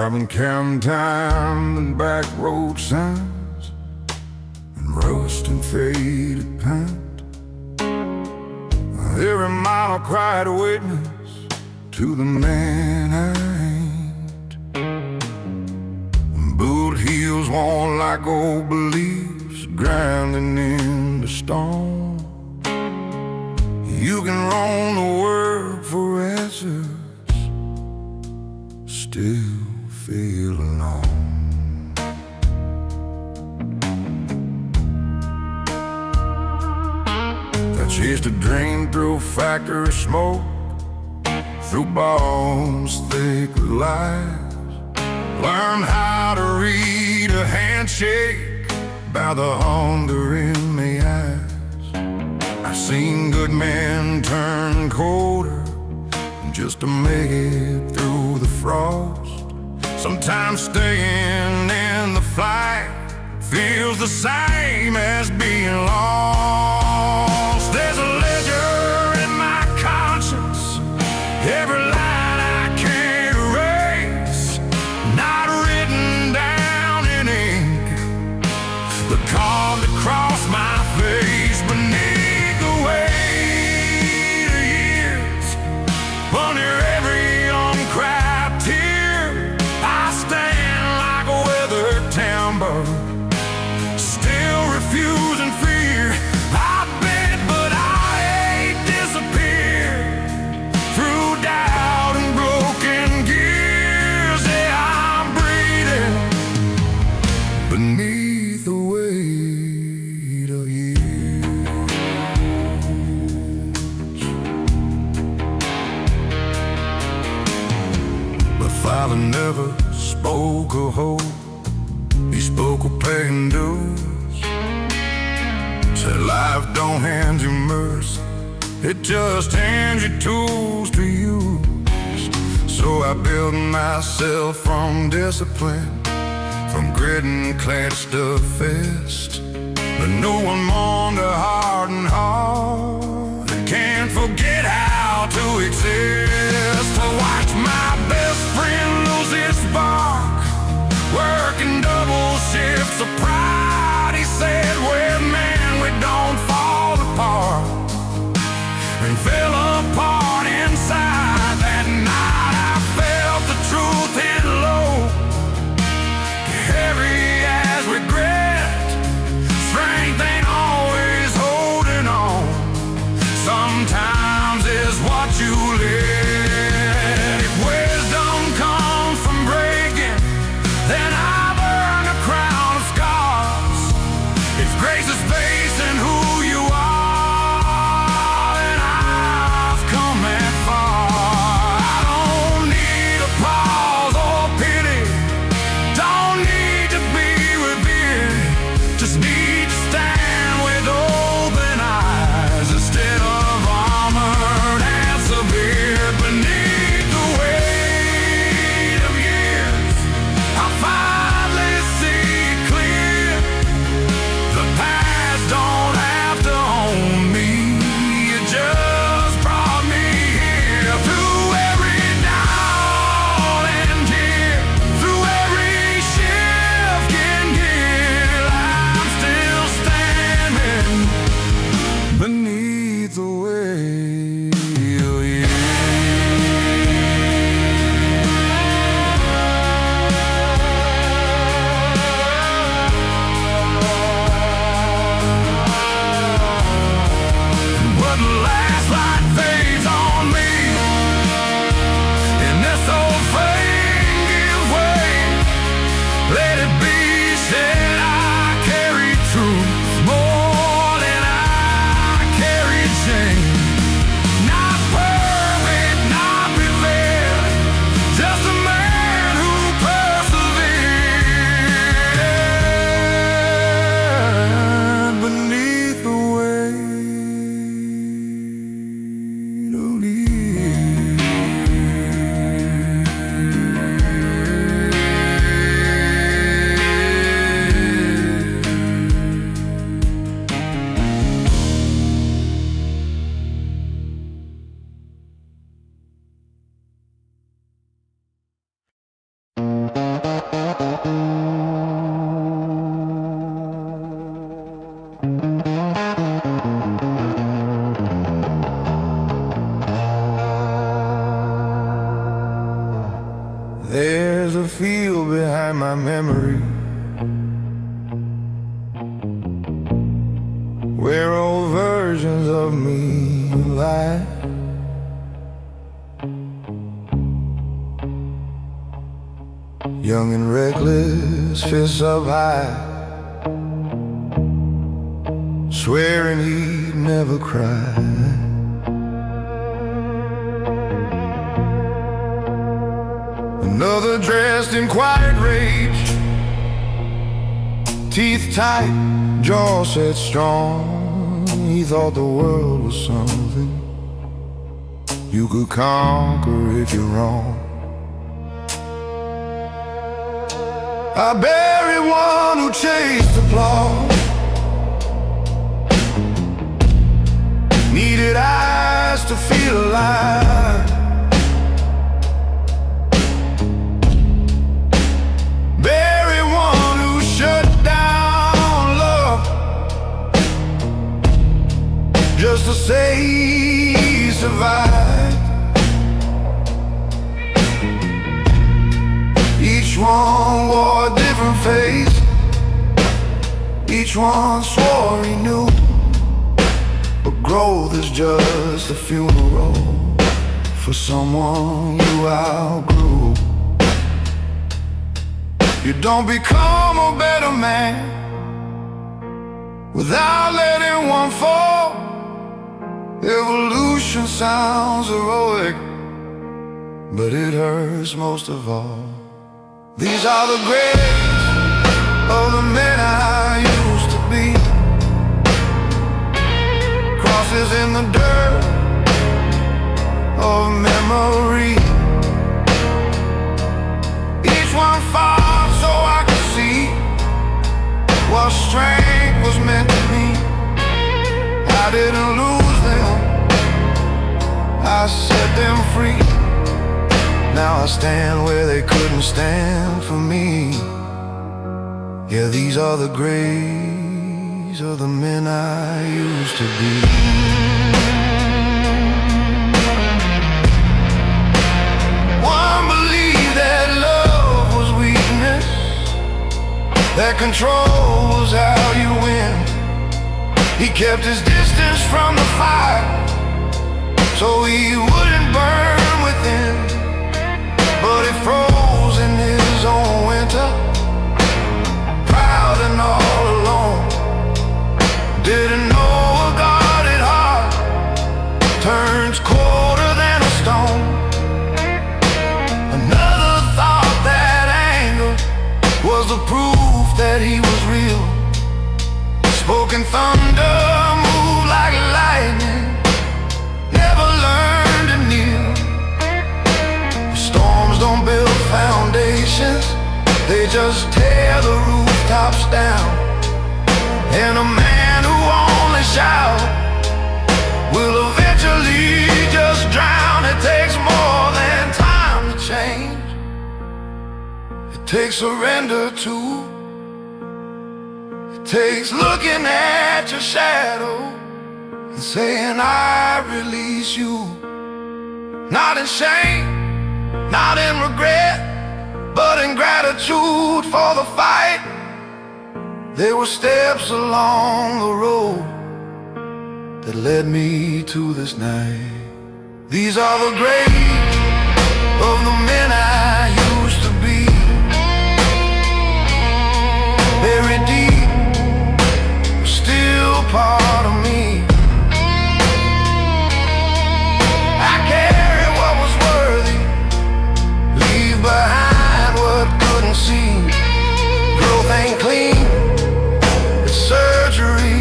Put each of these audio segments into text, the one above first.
Driving cam time and back road signs and rust and faded paint. Every mile cried a witness to the man I ain't. Boot heels worn like old beliefs, grinding in the storm. You can roam the world for answers, still feel alone. I chased a dream through factory smoke, through bones thick with lies. Learned how to read a handshake by the hunger in my eyes. I've seen good men turn colder just to make it through the frost. Sometimes staying in the fight feels the same as being lost. There's a ledger in my conscience, every line I can't erase, not written down in ink, but carved across my face. Beneath the weight of years, under every uncracked tear, I stand like a weathered timber, still refusing fear. I bent, but I ain't disappeared. Through doubt and broken gears, yeah, I'm breathing beneath the weight of years. But Father never spoke of hope, he spoke of paying dues. Said life don't hand you mercy, it just hands you tools to use. So I built myself from discipline, from grit and clenched a fist. But no one mourned a hardened heart that can't forget how to exist. To watch my best friend lose his spark, working double shifts of pride. He said, "We're men, we don't fall apart," and fell apart inside. That night I felt the truth hit low, heavy as regret. Strength ain't always holding on, sometimes it's what you live. there's a field behind my memory where old versions of me lie. Young and reckless, fists up high, swearing he'd never cry. Another dressed in quiet rage, teeth tight, jaw set strong. He thought the world was something you could conquer if you're wrong. I buried one who chased applause, needed eyes to feel alive. Buried one who shut down love just to say he survived. Each one wore a different face, each one swore he knew. But growth is just a funeral for someone you outgrew. You don't become a better man without letting one fall. Evolution sounds heroic, but it hurts most of all. These are the graves of the men I used to be, crosses in the dirt of memory. Each one fought so I could see what strength was meant to me. I didn't lose them, I set them free. Now I stand where they couldn't stand for me. Yeah, these are the graves of the men I used to be. One believed that love was weakness, that control was how you win. He kept his distance from the fire so he wouldn't burn within. But he froze in his own winter, proud and all alone. Didn't know a guarded heart turns colder than a stone. Another thought that anger was the proof that he was real. Spoken thunder, moved like lightning, never learned to kneel. Storms don't build foundations, they just tear the rooftops down. And a man who only shouts will eventually just drown. It takes more than time to change, it takes surrender too. It takes looking at your shadow and saying I release you. Not in shame, not in regret, but in gratitude for the fight. There were steps along the road that led me to this night. These are the graves of the men I used to be, buried deep, still part of me. I carry what was worthy, leave behind what couldn't see. Growth ain't clean, it's surgery.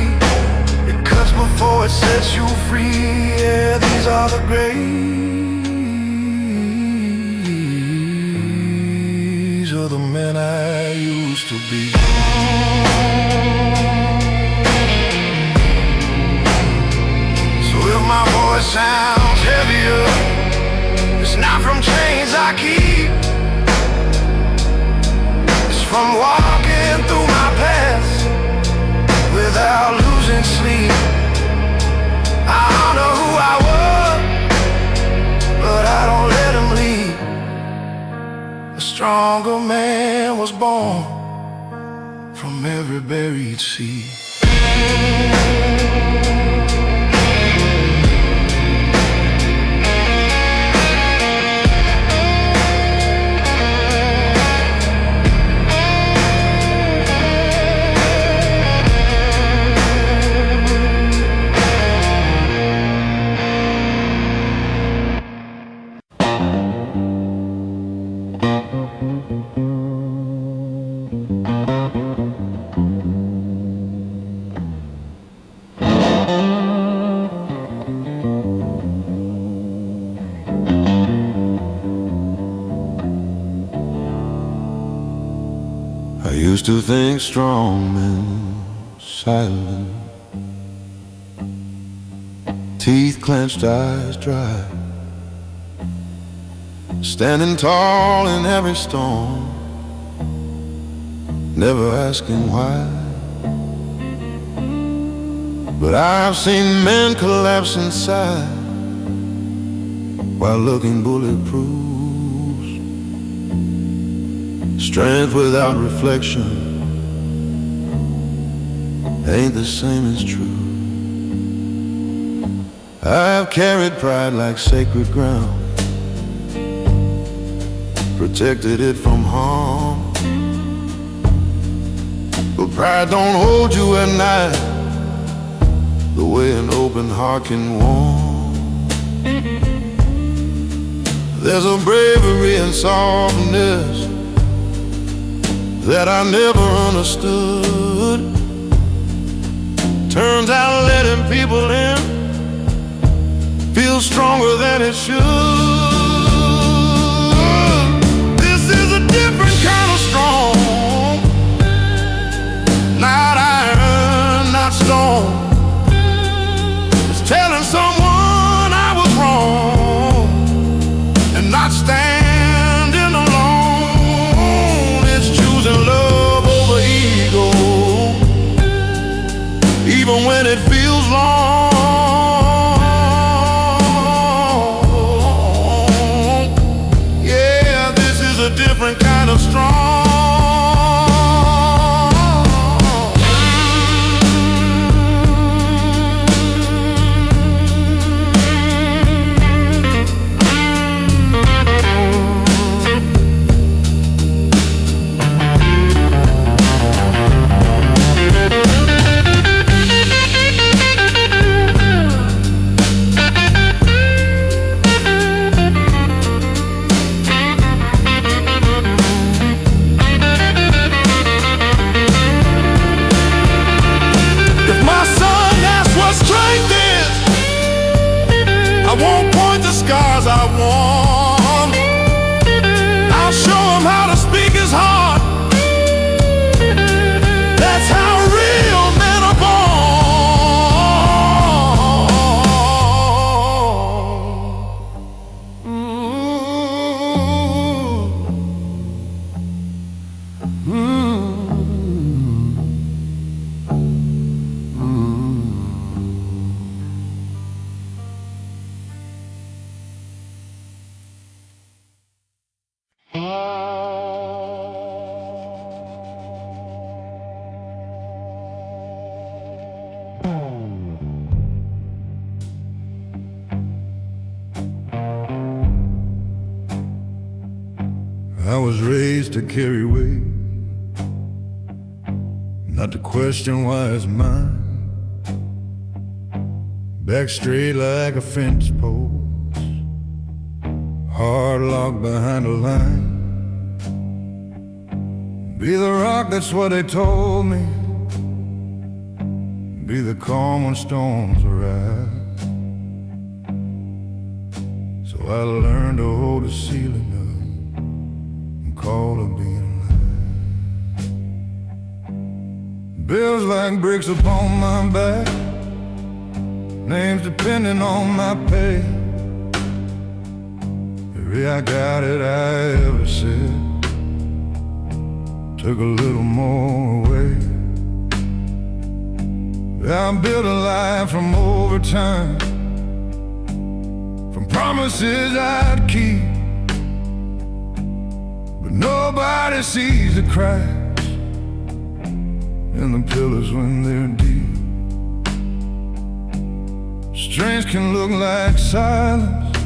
It cuts before it sets you free. Yeah, these are the graves of the men I used to be. So if my voice sounds heavier, it's not from chains I keep, it's from walking through my past without losing sleep. I honor who I was, but I don't let them lead. stronger man was born from every buried seed. I used to think strong men silent, teeth clenched, eyes dry, standing tall in every storm, never asking why. But I've seen men collapse inside while looking bulletproof. Strength without reflection ain't the same as true. I've carried pride like sacred ground, protected it from harm. But pride don't hold you at night the way an open heart can warm. There's a bravery and softness that I never understood. Turns out letting people in feels stronger than it should. This is a different kind of strong, not iron, not stone. It's telling someone I was wrong and not standing alone. It's choosing love over ego, even when it feels long. Yeah, this is a different kind of strong. I won't point the scars I won. I'll show him how to speak his heart. That's how real men are I was raised to carry weight, not to question why it's mine. Back straight like a fence post, hard locked behind a line. Be the rock, that's what they told me. Be the calm when storms arise. So I learned to hold the ceiling up, call of being alive. Bills like bricks upon my back, names depending on my pay. Every I got it I ever said took a little more away. I built a life from overtime, from promises I'd keep. But no Nobody sees the cracks in the pillars when they're deep. Strength can look like silence,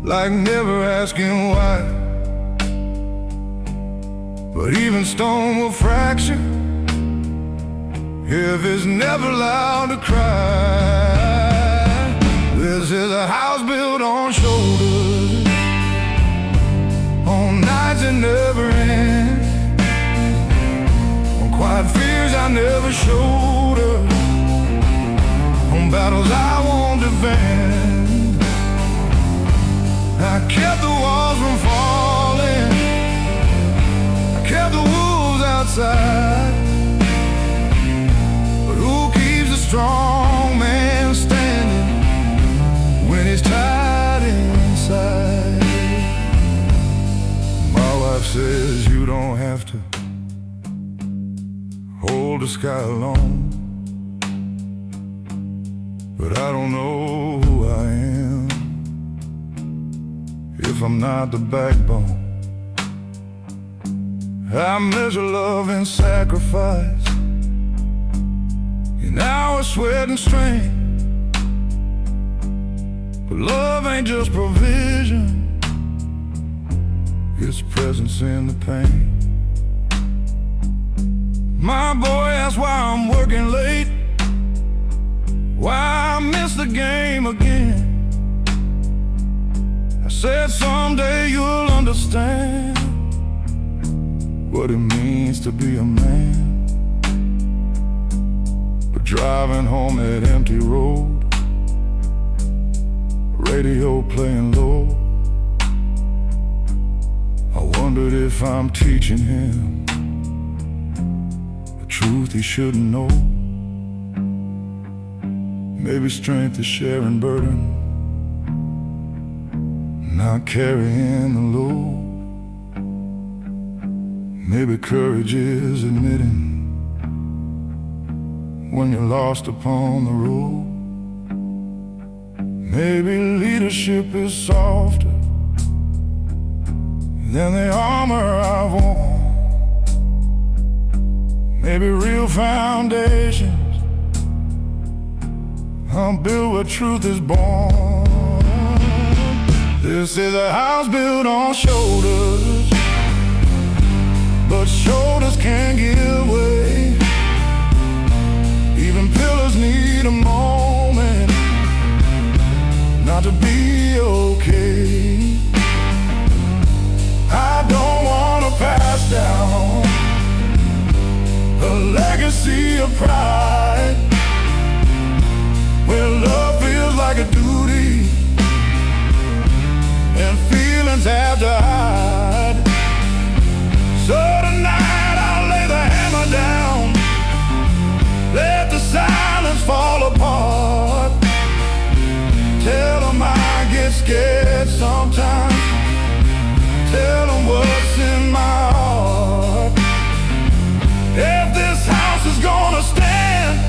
like never asking why. But even stone will fracture if it's never allowed to cry. This is a house built on shoulders, on nights that never end, on quiet fears I never showed her, on battles I won't defend. I kept the walls from falling, I kept the wolves outside. But who keeps a strong man standing when he's tied inside? My wife says you don't have to hold the sky alone, but I don't know who I am if I'm not the backbone. I measure love and sacrifice in hours, sweat and strength. But love ain't just provision, it's presence in the pain. My boy asks why I'm working late, why I miss the game again. I said someday you'll understand what it means to be a man. But driving home that empty road, radio playing low, I wondered if I'm teaching him the truth he shouldn't know. Maybe strength is sharing burden, not carrying the load. Maybe courage is admitting when you're lost upon the road. Maybe leadership is softer than the armor I've worn. Maybe real foundations I'm built where truth is born. This is a house built on shoulders, but shoulders can't give way. Even pillars need a moment not to be okay. I don't want to pass down a legacy of pride, where love feels like a duty and feelings have to hide. So tonight I'll lay the hammer down, let the silence fall apart. Tell them I get scared sometimes, tell them what's in my heart. If this house is gonna stand,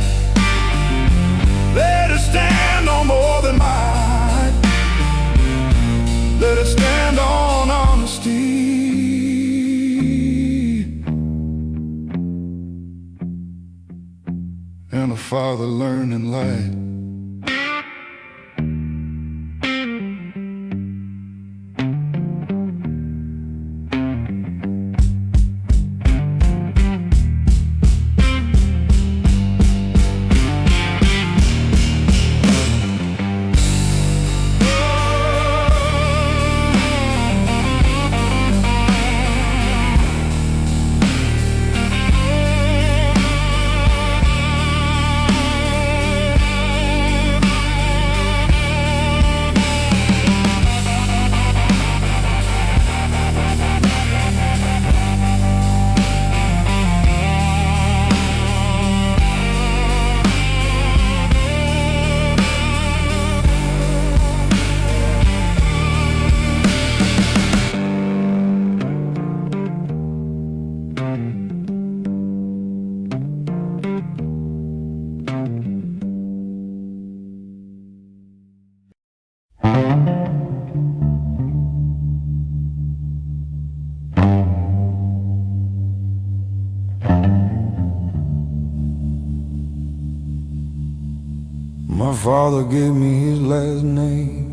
let it stand on more than might. Let it stand on honesty and a father learning light. father gave me his last name,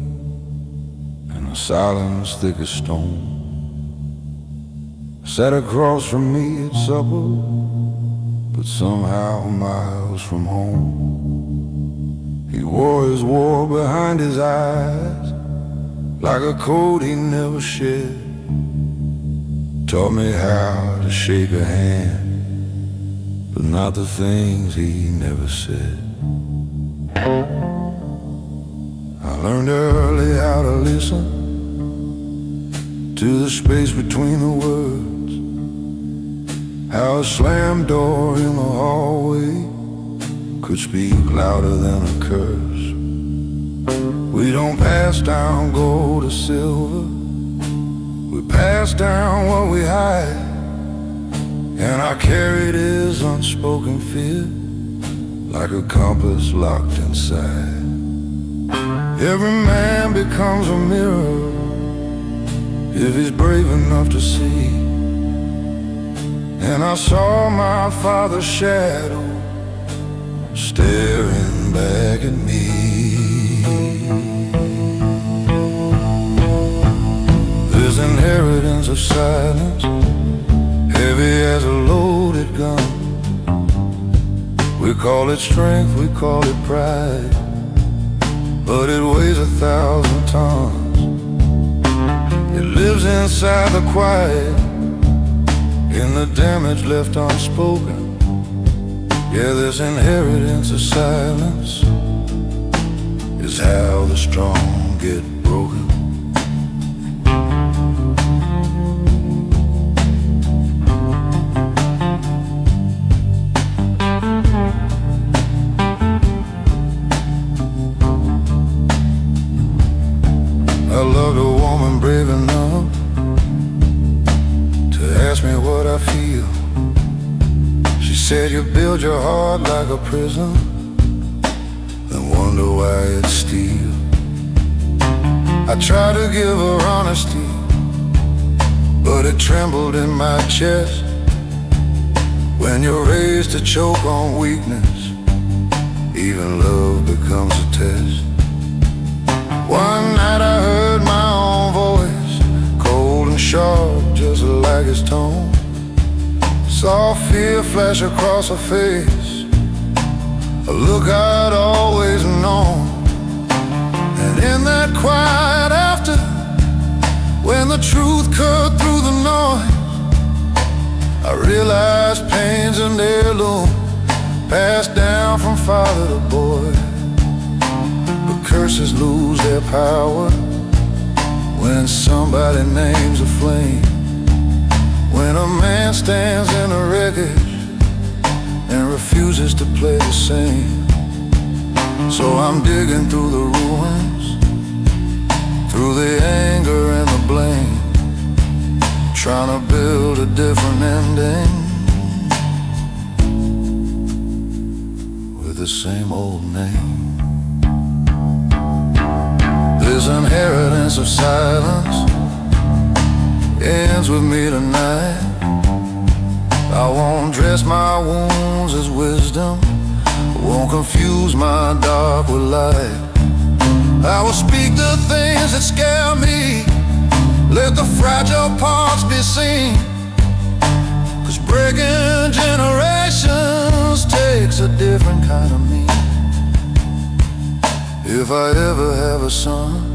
and a silence thick as stone sat across from me at supper, but somehow miles from home. He wore his war behind his eyes like a coat he never shed. Taught me how to shake a hand, but not the things he never said. I learned early how to listen to the space between the words, how a slammed door in the hallway could speak louder than a curse. We don't pass down gold or silver, we pass down what we hide, and I carried his unspoken fear like a compass locked inside. Every man becomes a mirror if he's brave enough to see, and I saw my father's shadow staring back at me. This inheritance of silence, heavy as a loaded gun. We call it strength, we call it pride, but it weighs 1,000 tons. It lives inside the quiet, in the damage left unspoken. Yeah, this inheritance of silence is how the strong get broken. I loved a woman brave enough to ask me what I feel. She said, you build your heart like a prison, then wonder why it's steel. I tried to give her honesty, but it trembled in my chest. When you're raised to choke on weakness, even love becomes a test. One night I heard my own voice, cold and sharp, just like his tone. Saw fear flash across her face, a look I'd always known. And in that quiet after, when the truth cut through the noise, I realized pain's an heirloom, passed down from father to boy. Curses lose their power when somebody names a flame, when a man stands in a wreckage and refuses to play the same. So I'm digging through the ruins, through the anger and the blame, trying to build a different ending with the same old name. This inheritance of silence ends with me tonight. I won't dress my wounds as wisdom, won't confuse my dark with light. I will speak the things that scare me, let the fragile parts be seen, 'cause breaking generations takes a different kind of me. If I ever have a son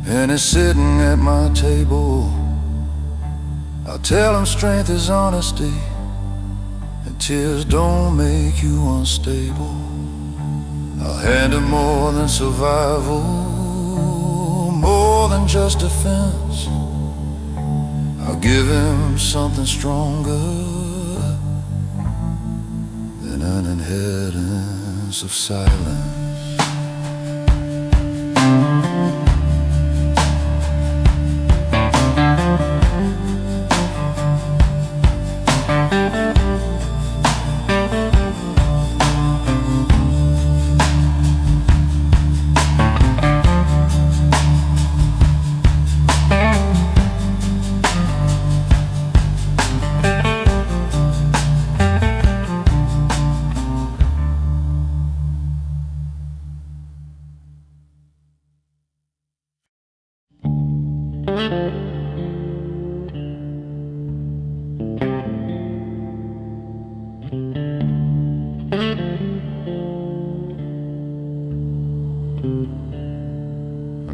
and he's sitting at my table, I'll tell him strength is honesty and tears don't make you unstable. I'll hand him more than survival, more than just defense. I'll give him something stronger than an inheritance of silence. I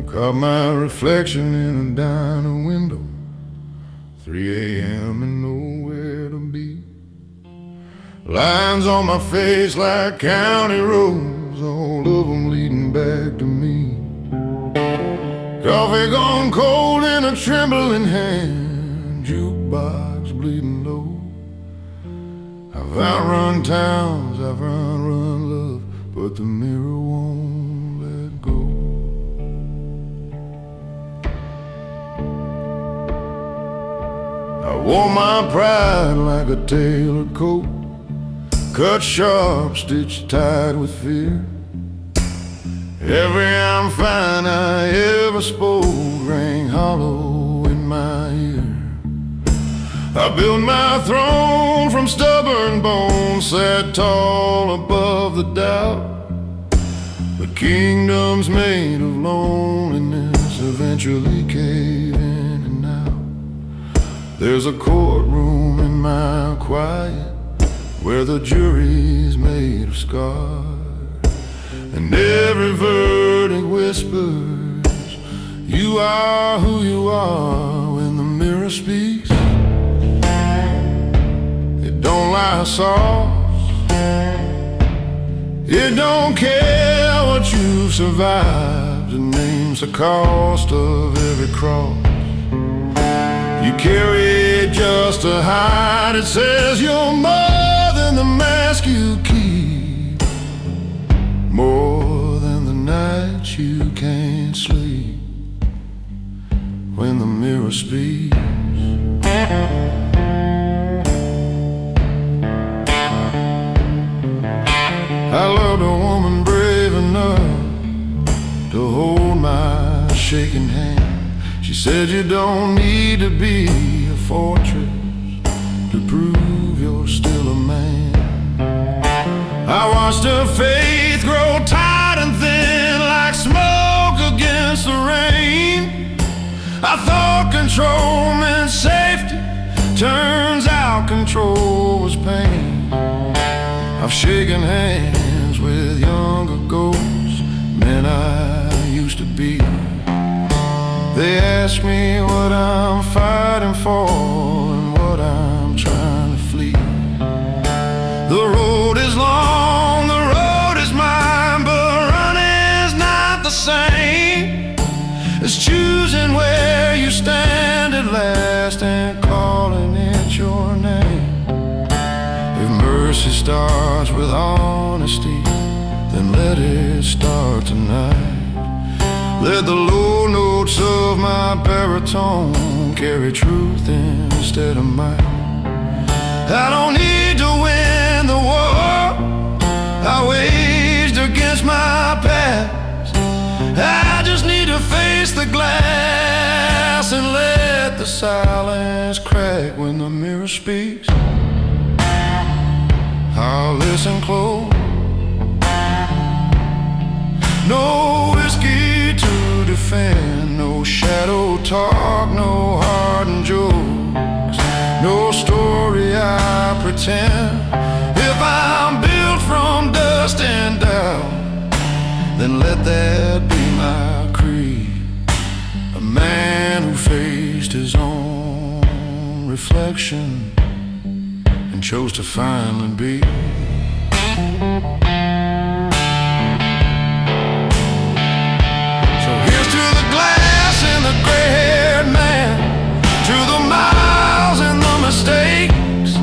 caught my reflection in a diner window, 3 a.m. and nowhere to be. Lines on my face like county roads, all of them leading back to me. Coffee gone cold in a trembling hand, jukebox bleeding low. I've outrun towns, I've run love, but the mirror won't let go. I wore my pride like a tailored coat, cut sharp, stitched tight with fear. Every I'm fine I ever spoke rang hollow in my ear. I built my throne from stubborn bones, sat tall above the doubt. The kingdoms made of loneliness eventually cave in and out. There's a courtroom in my quiet where the jury's made of scars, and every verdict whispers, you are who you are. When the mirror speaks, it don't lie soft. It don't care what you've survived. It names the cost of every cross you carry just to hide. It says you're more than the mask you keep, more than the nights you can't sleep. When the mirror speaks, I loved a woman brave enough to hold my shaking hand. She said you don't need to be a fortress to prove you're still a man. I watched her faith grow tight and thin like smoke against the rain. I thought control meant safety, turns out control was pain. I've shaken hands with younger ghosts, men I used to be. They ask me what I'm fighting for and what I'm trying to flee. The road is long, the road is mine, but running's not the same as choosing where you stand at last and calling it your name. If mercy starts with honesty, then let it start tonight. Let the low notes of my baritone carry truth instead of might. I don't need to win the war I waged against my past. I just need to face the glass and let the silence crack. When the mirror speaks, I'll listen close. No whiskey to defend, no shadow talk, no hardened jokes, no story I pretend. If I'm built from dust and doubt, then let that be my creed. A man who faced his own reflection and chose to finally be. Gray-haired man, to the miles and the mistakes,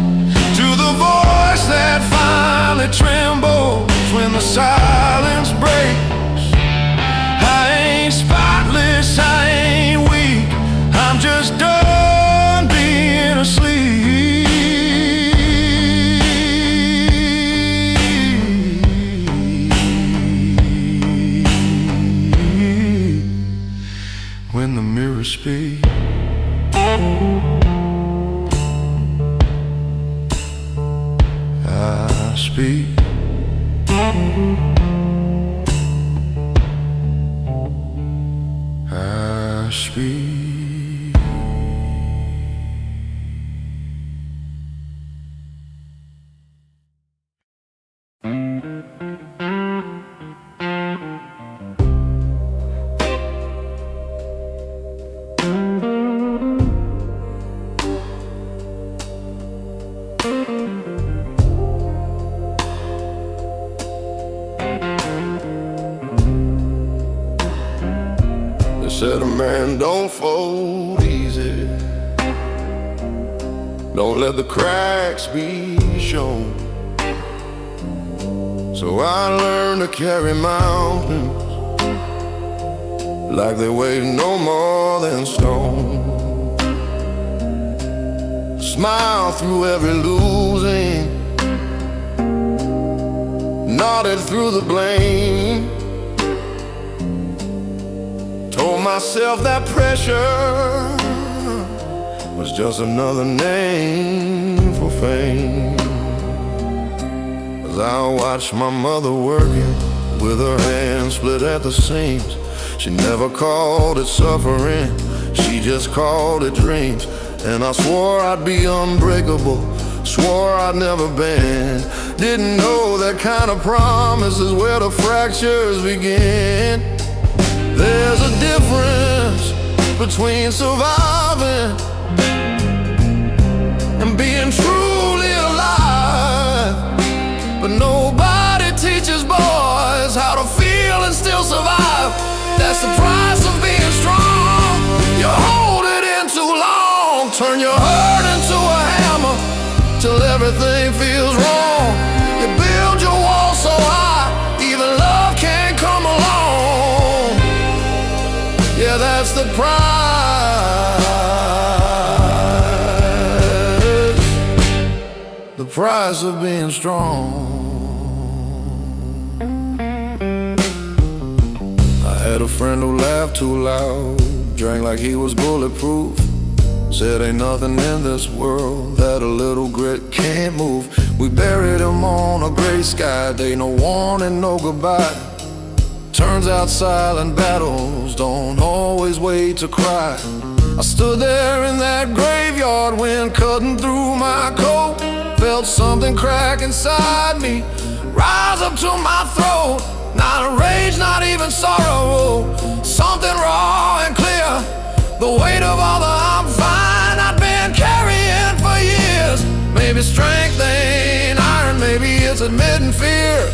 to the voice that finally trembles when the silence breaks. I ain't spotless, I ain't weak, I'm just done being asleep. When the mirror speaks, I speak. I speak. man, don't fold easy. Don't let the cracks be shown. So I learned to carry mountains like they weigh no more than stone. Smile through every losing, nodded through the blame. Told myself that pressure was just another name for fame. As I watched my mother working with her hands split at the seams, she never called it suffering, she just called it dreams. And I swore I'd be unbreakable, swore I'd never bend. Didn't know that kind of promise is where the fractures begin. There's a difference between surviving and being truly alive. But nobody teaches boys how to feel and still survive. That's the price of being strong. You hold it in too long, turn your hurt into a hammer till everything feels wrong. You build your wall so high, even love can't come along. Yeah, that's the price of being strong. I had a friend who laughed too loud, drank like he was bulletproof, said ain't nothing in this world that a little grit can't move. We buried him on a gray sky day, no warning, no goodbye. Turns out silent battles don't always wait to cry. I stood there in that graveyard, wind cutting through my coat. Felt something crack inside me, rise up to my throat. Not a rage, not even sorrow, something raw and clear. The weight of all the I'm fine I'd been carrying for years. Maybe strength ain't iron, maybe it's admitting fear.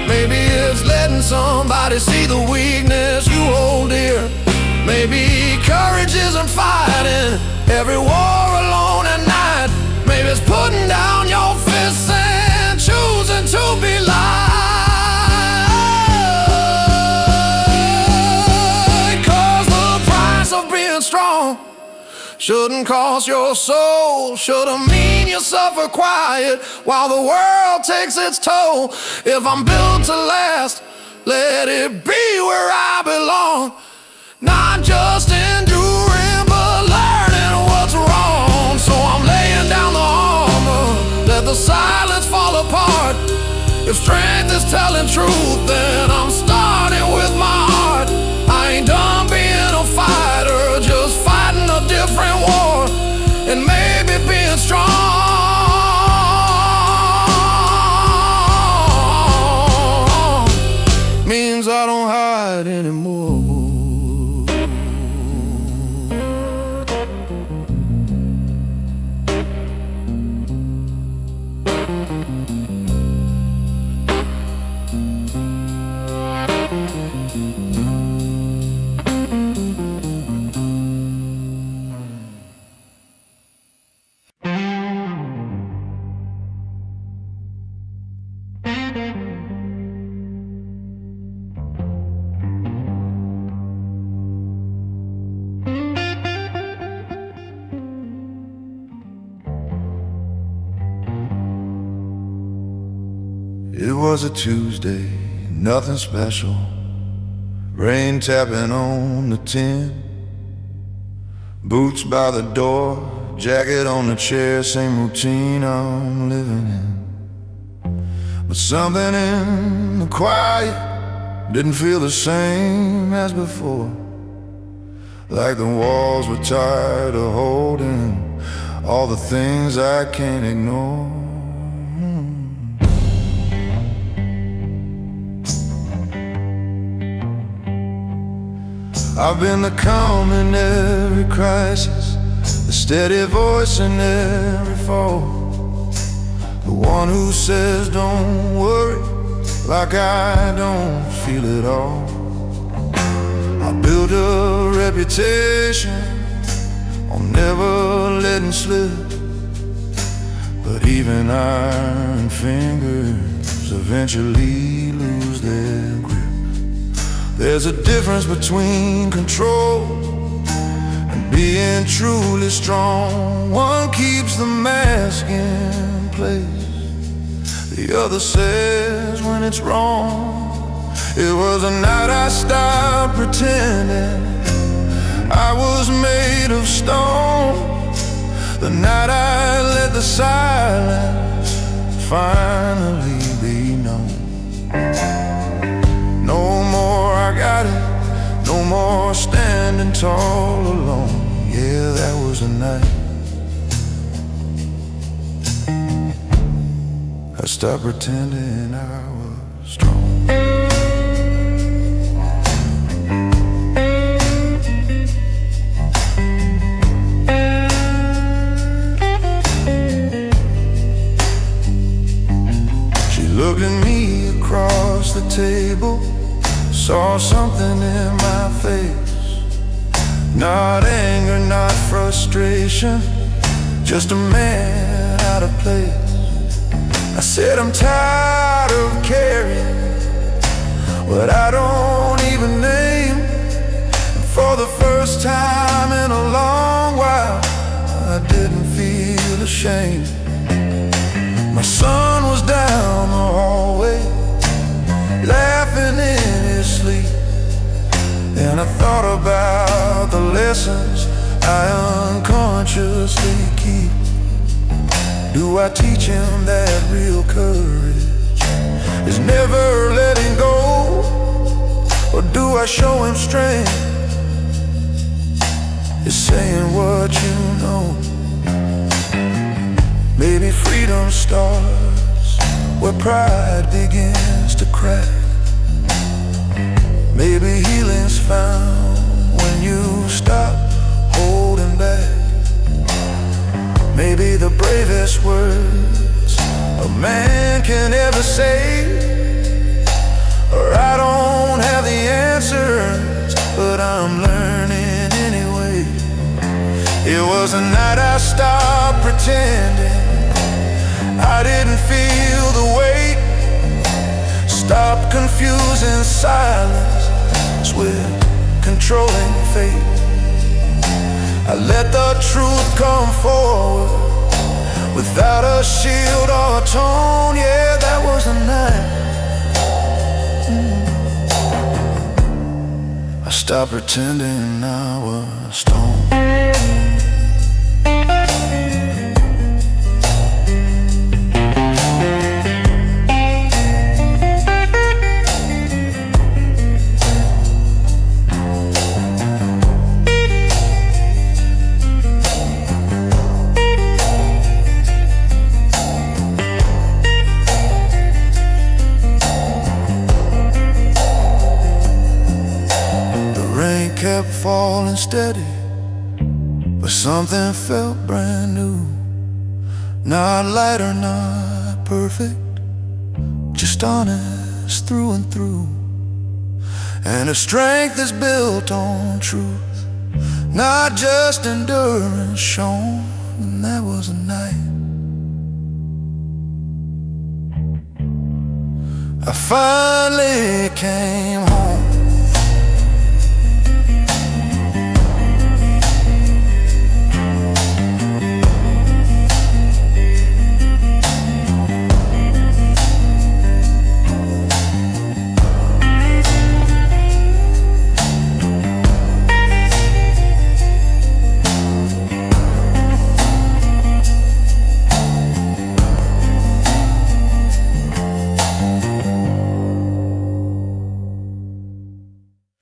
Maybe it's letting somebody see the weakness you hold dear. Maybe courage isn't fighting every war alone at night. Maybe it's putting down your fists and choosing to be light. 'Cause the price of being strong shouldn't cost your soul, shouldn't mean you suffer quiet while the world takes its toll. If I'm built to last, let it be where I belong. Not just enduring, but learning what's wrong. So I'm laying down the armor, let the silence fall apart. If strength is telling truth, then I'm starting with my heart. I ain't done being a fighter, just fighting a different war. And maybe being strong means I don't hide anymore. It was a Tuesday, nothing special. Rain tapping on the tin. Boots by the door, jacket on the chair, same routine I'm living in. But something in the quiet didn't feel the same as before. Like the walls were tired of holding all the things I can't ignore. I've been the calm in every crisis, the steady voice in every fall, the one who says don't worry, like I don't feel it all. I've built a reputation on never letting slip, but even iron fingers eventually lose their grip. There's a difference between control and being truly strong. One keeps the mask in place, the other says when it's wrong. It was a night I stopped pretending I was made of stone. The night I let the silence finally be known. No more I got it, no more standing tall alone. Yeah, that was a night I stopped pretending I was strong. Looked at me across the table, saw something in my face. Not anger, not frustration, just a man out of place. I said I'm tired of carrying what I don't even name. And for the first time in a long while, I didn't feel ashamed. My son was down the hallway, laughing in his sleep, and I thought about the lessons I unconsciously keep. Do I teach him that real courage is never letting go? Or do I show him strength is saying what you know? Maybe freedom starts where pride begins to crack. Maybe healing's found when you stop holding back. Maybe the bravest words a man can ever say or I don't have the answers, but I'm learning anyway. It was a night I stopped pretending I didn't feel the weight. Stop confusing silence with controlling fate. I let the truth come forward without a shield or a tone. Yeah, that was the night I stopped pretending I was stoned. Kept falling steady, but something felt brand new. Not light or not perfect, just honest through and through. And a strength is built on truth, not just endurance shown. And that was a night I finally came home.